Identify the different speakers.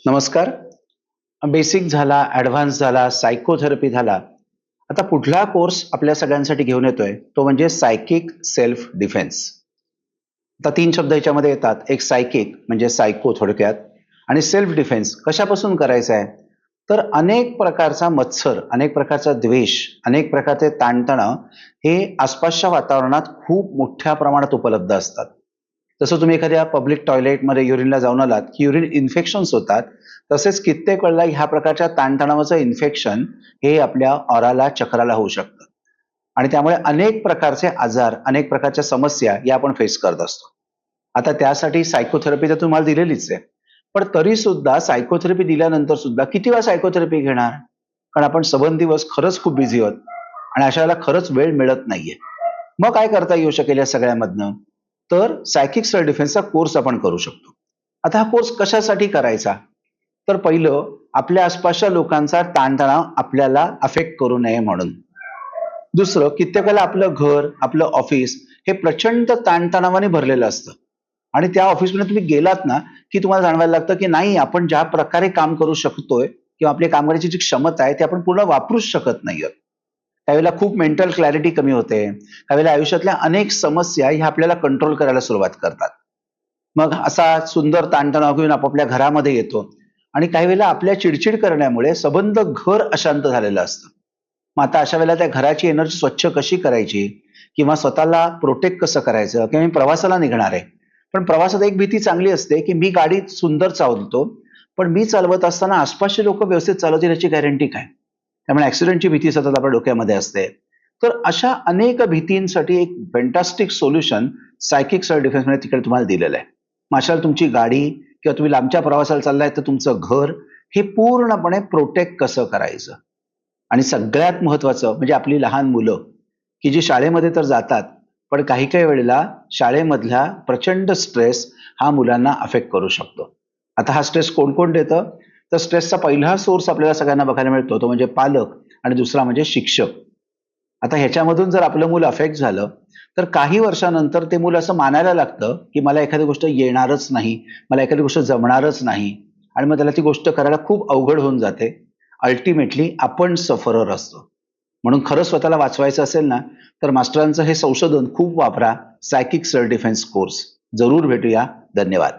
Speaker 1: नमस्कार. बेसिक झाला, ॲडव्हान्स झाला, सायकोथेरपी झाला. आता पुढला कोर्स आपल्या सगळ्यांसाठी घेऊन येतोय, तो म्हणजे सायकिक सेल्फ डिफेन्स. आता 3 शब्द ह्याच्यामध्ये येतात. एक सायकिक म्हणजे सायको थोडक्यात आणि सेल्फ डिफेन्स कशापासून करायचा आहे? तर अनेक प्रकारचा मत्सर, अनेक प्रकारचा द्वेष, अनेक प्रकारचे ताणतणाव हे आसपासच्या वातावरणात खूप मोठ्या प्रमाणात उपलब्ध असतात. तसं तुम्ही एखाद्या पब्लिक टॉयलेटमध्ये युरिनला जाऊन आलात, की युरिन इन्फेक्शन्स होतात. तसेच कित्येक वेळेला ह्या प्रकारच्या ताणतणावाचं इन्फेक्शन हे आपल्या ऑराला, चक्राला होऊ शकतं. आणि त्यामुळे अनेक प्रकारचे आजार, अनेक प्रकारच्या समस्या या आपण फेस करत असतो. आता त्यासाठी सायकोथेरपी तर तुम्हाला दिलेलीच आहे. पण तरी सुद्धा सायकोथेरपी दिल्यानंतर सुद्धा किती वेळा सायकोथेरपी घेणार? कारण आपण सबंध दिवस खरंच खूप बिझी आहोत आणि अशा वेळेला खरंच वेळ मिळत नाहीये. मग काय करता येऊ शकेल या सगळ्यामधनं? तर सायकिक सेल्फ डिफेन्सचा कोर्स आपण करू शकतो. आता हा कोर्स कशासाठी करायचा? तर पहिलं आपल्या आसपासच्या लोकांचा ताणतणाव आपल्याला अफेक्ट करू नये म्हणून. दुसरं, कित्येक वेळेला आपलं घर, आपलं ऑफिस हे प्रचंड ताणतणावाने भरलेलं असतं. आणि त्या ऑफिसमध्ये तुम्ही गेलात ना, की तुम्हाला जाणवायला लागतं, की नाही आपण ज्या प्रकारे काम करू शकतोय किंवा आपली काम करण्याची जी क्षमता आहे, ती आपण पूर्ण वापरूच शकत नाही आहोत. त्यावेळेला खूप मेंटल क्लॅरिटी कमी होते. त्यावेळेला आयुष्यातल्या अनेक समस्या ह्या आपल्याला कंट्रोल करायला सुरुवात करतात. मग असा सुंदर ताणतणाव घेऊन आपापल्या घरामध्ये येतो आणि काही वेळेला आपल्या चिडचिड करण्यामुळे सबंध घर अशांत झालेलं असतं. मग आता अशा वेळेला त्या घराची एनर्जी स्वच्छ कशी करायची किंवा स्वतःला प्रोटेक्ट कसं करायचं किंवा मी प्रवासाला निघणार आहे. पण प्रवासात एक भीती चांगली असते, की मी गाडी सुंदर चालवतो, पण मी चालवत असताना आसपासचे लोक व्यवस्थित चालवतील याची गॅरंटी काय? त्यामुळे ॲक्सिडेंटची भीती सतत आपल्या डोक्यामध्ये असते. तर अशा अनेक भीतींसाठी एक फॅन्टास्टिक सोल्युशन सायकिक सेल्फ डिफेन्समध्ये तिकडे तुम्हाला दिलेलं आहे. मग अशाला तुमची गाडी किंवा तुम्ही लांबच्या प्रवासाला चाललाय तर तुमचं घर हे पूर्णपणे प्रोटेक्ट कसं करायचं? आणि सगळ्यात महत्वाचं म्हणजे आपली लहान मुलं, की जी शाळेमध्ये तर जातात, पण काही काही वेळेला शाळेमधला प्रचंड स्ट्रेस हा मुलांना अफेक्ट करू शकतो. आता हा स्ट्रेस कोण कोण देतं? तर स्ट्रेसचा पहिला सोर्स आपल्याला सगळ्यांना बघायला मिळतो, तो म्हणजे पालक आणि दुसरा म्हणजे शिक्षक. आता ह्याच्यामधून जर आपलं मूल अफेक्ट झालं, तर काही वर्षानंतर ते मूल असं मानायला लागतं, की मला एखादी गोष्ट येणारच नाही, मला एखादी गोष्ट जमणारच नाही आणि मग त्याला ती गोष्ट करायला खूप अवघड होऊन जाते. अल्टिमेटली आपण सफरर असतो. म्हणून खरं स्वतःला वाचवायचं असेल ना, तर मास्टरांचं हे संशोधन खूप वापरा. Psychic self defence course. जरूर भेटूया. धन्यवाद.